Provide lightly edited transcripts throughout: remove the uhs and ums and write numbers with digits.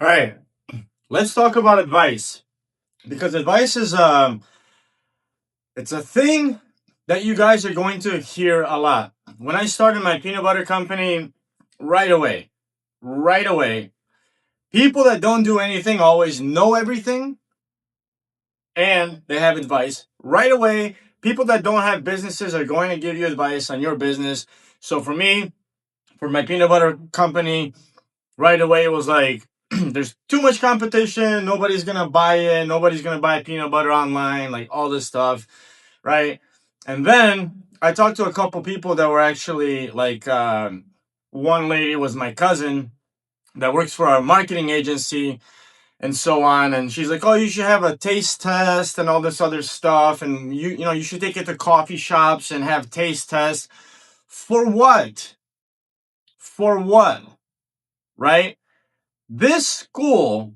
All right, let's talk about advice because advice is it's a thing that you guys are going to hear a lot. When I started my peanut butter company, right away, right away, people that don't do anything always know everything and they have advice. Right away, people that don't have businesses are going to give you advice on your business. So for me, for my peanut butter company, right away it was like there's too much competition, nobody's gonna buy it, nobody's gonna buy peanut butter online, like all this stuff, right? And then I talked to a couple people that were actually like one lady was my cousin that works for our marketing agency and so on, and she's like, oh, you should have a taste test and all this other stuff, and you should take it to coffee shops and have taste tests. For what? For what? Right? This school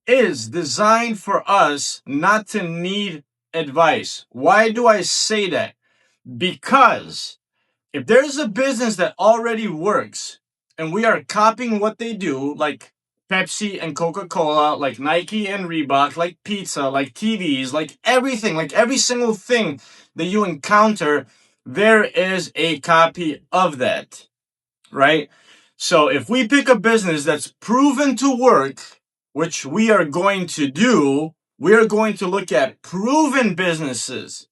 is designed for us not to need advice. Why do I say that? Because if there's a business that already works and we are copying what they do, like Pepsi and Coca-Cola, like Nike and Reebok, like pizza, like TVs, like everything, like every single thing that you encounter, there is a copy of that, right? So if we pick a business that's proven to work, which we are going to do, we are going to look at proven businesses.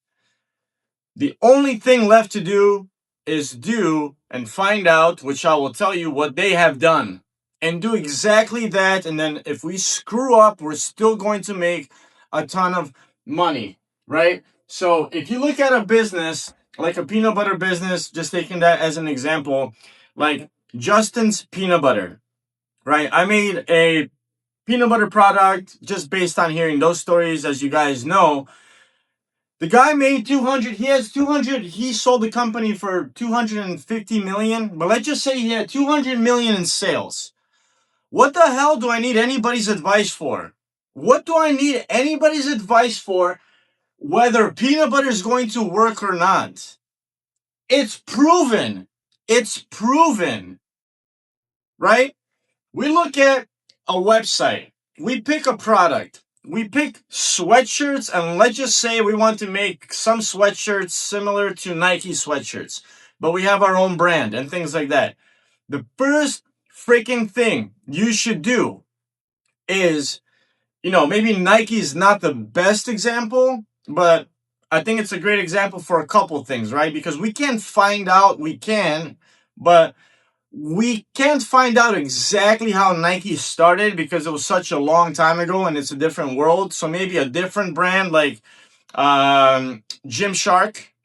The only thing left to do is do and find out, which I will tell you what they have done, and do exactly that. And then if we screw up, we're still going to make a ton of money, right? So if you look at a business like a peanut butter business, just taking that as an example, like Justin's Peanut Butter, right? I made a peanut butter product just based on hearing those stories, as you guys know. The guy made 200, he has 200, he sold the company for 250 million, but let's just say he had 200 million in sales. What the hell do I need anybody's advice for? What do I need anybody's advice for whether peanut butter is going to work or not? It's proven. It's proven, right? We look at a website, we pick a product, we pick sweatshirts, and let's just say we want to make some sweatshirts similar to Nike sweatshirts, but we have our own brand and things like that. The first freaking thing you should do is, maybe Nike is not the best example, but I think it's a great example for a couple things, right? Because we can't find out, but we can't find out exactly how Nike started because it was such a long time ago and it's a different world. So maybe a different brand like Gymshark.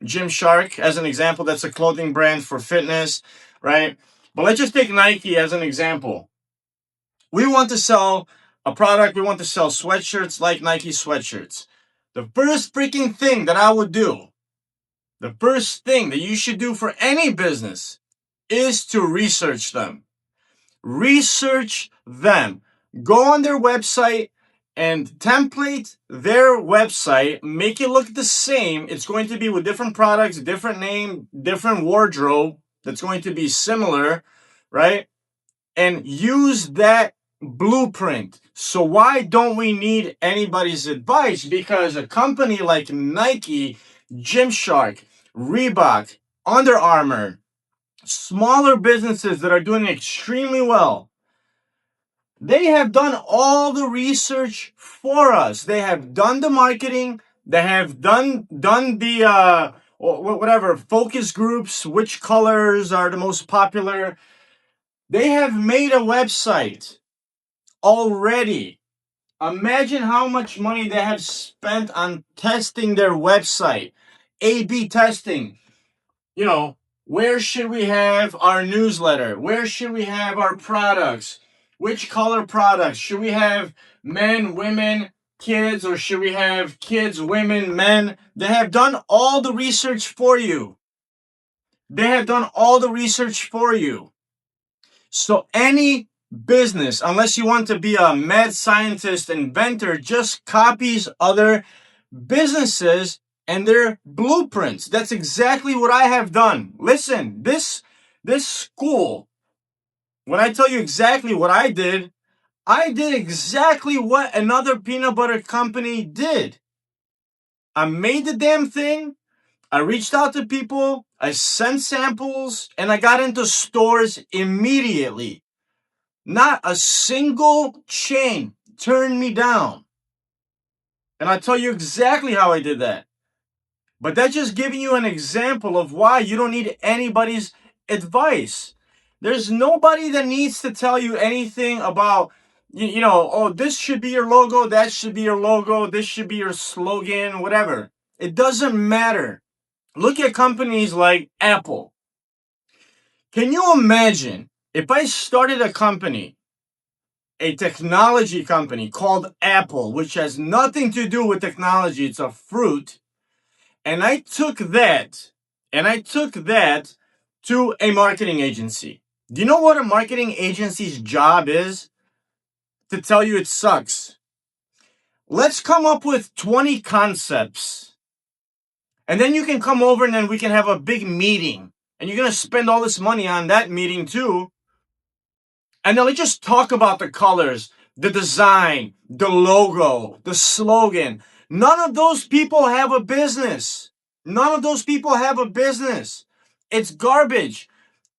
Gymshark, as an example, that's a clothing brand for fitness, right? But let's just take Nike as an example. We want to sell a product, we want to sell sweatshirts like Nike sweatshirts. The first freaking thing that I would do, the first thing that you should do for any business is to research them. Research them. Go on their website and template their website. Make it look the same. It's going to be with different products, different name, different wardrobe that's going to be similar, right? And use that blueprint. So why don't we need anybody's advice? Because a company like Nike, Gymshark, Reebok, Under Armour, smaller businesses that are doing extremely well, they have done all the research for us. They have done the marketing. They have done the whatever focus groups, which colors are the most popular. They have made a website already. Imagine how much money they have spent on testing their website, A/B testing. Where should we have our newsletter? Where should we have our products? Which color products? Should we have men, women, kids, or should we have kids, women, men? They have done all the research for you. They have done all the research for you. So any business, unless you want to be a mad scientist, inventor, just copies other businesses and their blueprints. That's exactly what I have done. Listen, this school, when I tell you exactly what I did, I did exactly what another peanut butter company did. I made the damn thing. I reached out to people. I sent samples and I got into stores immediately. Not a single chain turned me down. And I'll tell you exactly how I did that. But that's just giving you an example of why you don't need anybody's advice. There's nobody that needs to tell you anything about, oh, this should be your logo, that should be your logo, this should be your slogan, whatever. It doesn't matter. Look at companies like Apple. Can you imagine if I started a company, a technology company called Apple, which has nothing to do with technology, it's a fruit, and I took that to a marketing agency. Do you know what a marketing agency's job is? To tell you it sucks. Let's come up with 20 concepts. And then you can come over and then we can have a big meeting. And you're going to spend all this money on that meeting too. And then let's just talk about the colors, the design, the logo, the slogan. None of those people have a business. None of those people have a business. It's garbage.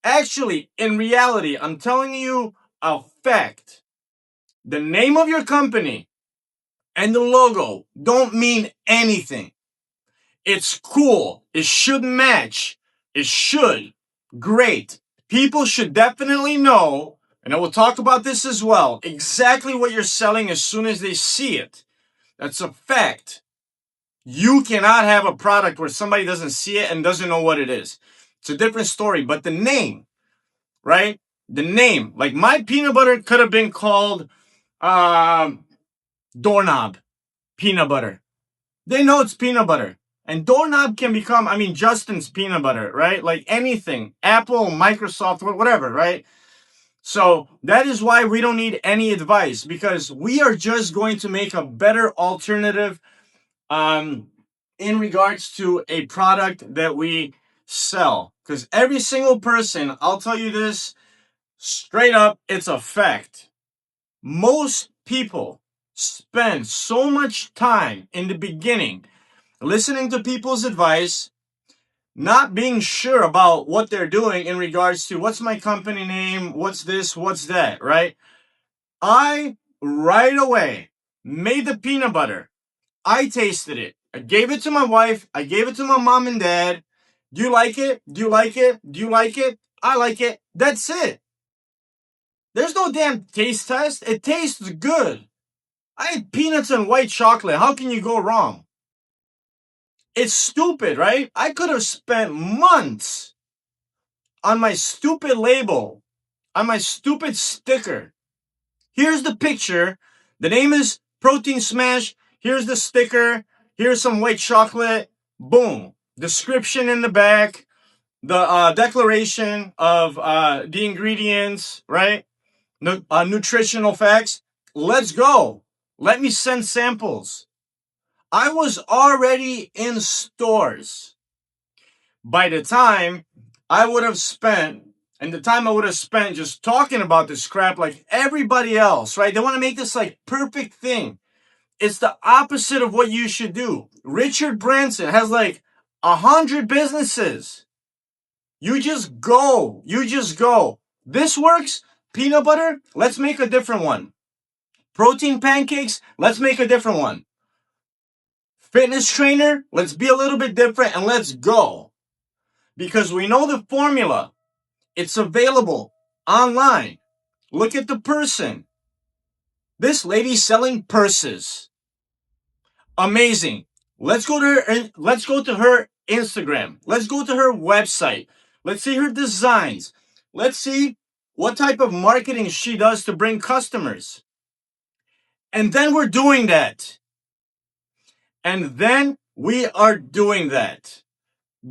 Actually, in reality, I'm telling you a fact. The name of your company and the logo don't mean anything. It's cool. It should match. It should. Great. People should definitely know, and I will talk about this as well, exactly what you're selling as soon as they see it. That's a fact. You cannot have a product where somebody doesn't see it and doesn't know what it is. It's a different story. But the name, right? The name. Like my peanut butter could have been called doorknob peanut butter. They know it's peanut butter. And doorknob can become, Justin's peanut butter, right? Like anything. Apple, Microsoft, whatever, right? So that is why we don't need any advice, because we are just going to make a better alternative in regards to a product that we sell. Because every single person, I'll tell you this straight up, it's a fact. Most people spend so much time in the beginning listening to people's advice, not being sure about what they're doing in regards to what's my company name, what's this, what's that, right? I right away made the peanut butter. I tasted it. I gave it to my wife. I gave it to my mom and dad. Do you like it? Do you like it? Do you like it? I like it. That's it. There's no damn taste test. It tastes good. I had peanuts and white chocolate. How can you go wrong? It's stupid, right? I could have spent months on my stupid label, on my stupid sticker. Here's the picture. The name is Protein Smash. Here's the sticker. Here's some white chocolate. Boom. Description in the back. The declaration of the ingredients, right? Nutritional facts. Let's go. Let me send samples. I was already in stores. By the time I would have spent, and the time I would have spent just talking about this crap like everybody else, right? They want to make this like perfect thing. It's the opposite of what you should do. Richard Branson has like 100 businesses. You just go. You just go. This works. Peanut butter, let's make a different one. Protein pancakes, let's make a different one. Fitness trainer, let's be a little bit different and let's go. Because we know the formula. It's available online. Look at the person. This lady's selling purses. Amazing. Let's go to her Instagram. Let's go to her website. Let's see her designs. Let's see what type of marketing she does to bring customers. And then we're doing that. And then we are doing that.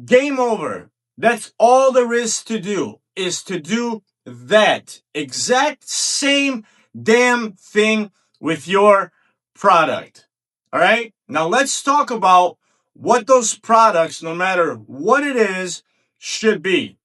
Game over. That's all there is to do that exact same damn thing with your product. All right? Now let's talk about what those products, no matter what it is, should be.